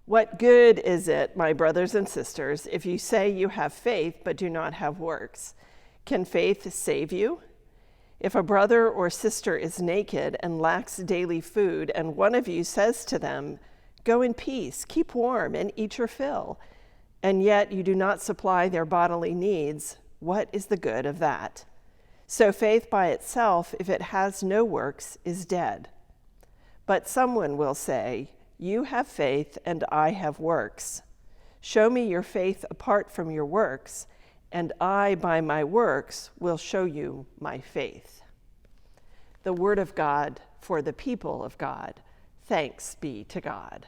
What good is it, my brothers and sisters, if you say you have faith but do not have works? Can faith save you? If a brother or sister is naked and lacks daily food, and one of you says to them, "Go in peace, keep warm, and eat your fill," and yet you do not supply their bodily needs, what is the good of that? So faith by itself, if it has no works, is dead. But someone will say, "You have faith and I have works. Show me your faith apart from your works, and I by my works will show you my faith." The word of God for the people of God. Thanks be to God.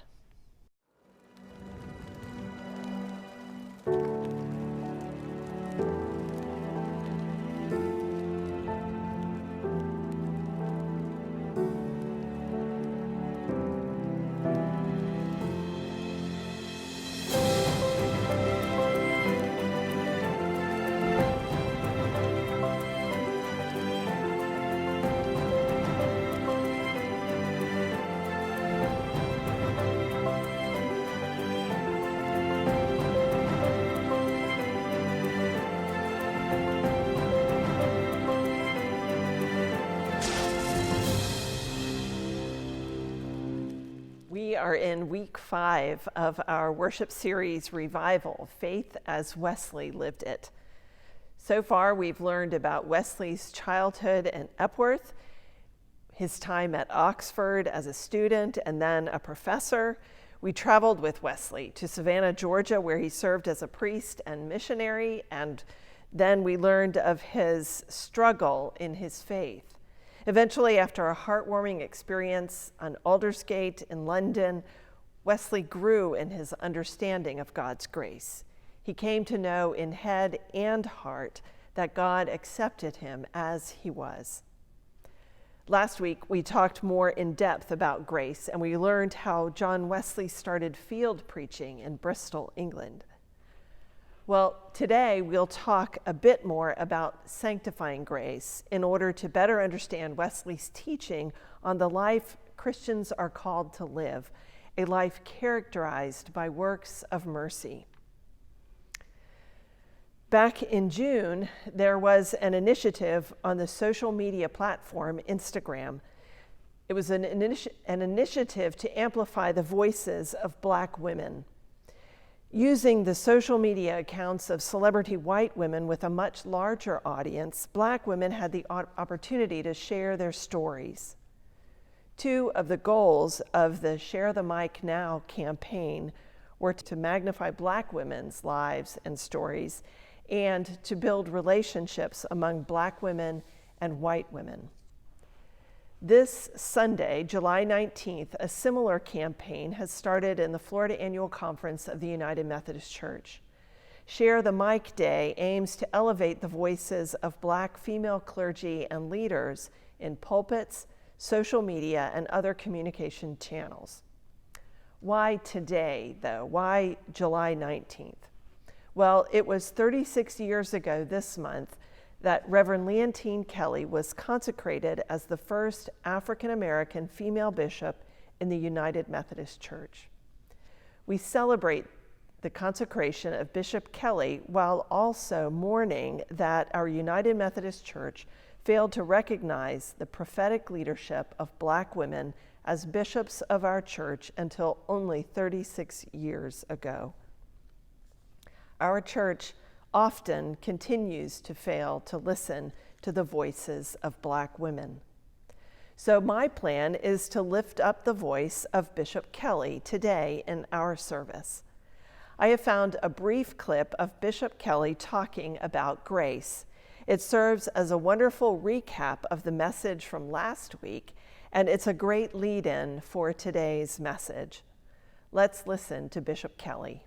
We are in week 5 of our worship series Revival, Faith as Wesley Lived It. So far, we've learned about Wesley's childhood in Epworth, his time at Oxford as a student and then a professor. We traveled with Wesley to Savannah, Georgia, where he served as a priest and missionary, and then we learned of his struggle in his faith. Eventually, after a heartwarming experience on Aldersgate in London, Wesley grew in his understanding of God's grace. He came to know in head and heart that God accepted him as he was. Last week, we talked more in depth about grace, and we learned how John Wesley started field preaching in Bristol, England. Well, today we'll talk a bit more about sanctifying grace in order to better understand Wesley's teaching on the life Christians are called to live, a life characterized by works of mercy. Back in June, there was an initiative on the social media platform Instagram. It was an initiative to amplify the voices of Black women. Using the social media accounts of celebrity white women with a much larger audience, Black women had the opportunity to share their stories. 2 of the goals of the Share the Mic Now campaign were to magnify Black women's lives and stories and to build relationships among Black women and white women. This Sunday, July 19th, a similar campaign has started in the Florida Annual Conference of the United Methodist Church. Share the Mic Day aims to elevate the voices of Black female clergy and leaders in pulpits, social media, and other communication channels. Why today, though? Why July 19th? Well, it was 36 years ago this month that Reverend Leontine Kelly was consecrated as the first African-American female bishop in the United Methodist Church. We celebrate the consecration of Bishop Kelly while also mourning that our United Methodist Church failed to recognize the prophetic leadership of Black women as bishops of our church until only 36 years ago. Our church often continues to fail to listen to the voices of Black women. So my plan is to lift up the voice of Bishop Kelly today in our service. I have found a brief clip of Bishop Kelly talking about grace. It serves as a wonderful recap of the message from last week, and it's a great lead-in for today's message. Let's listen to Bishop Kelly.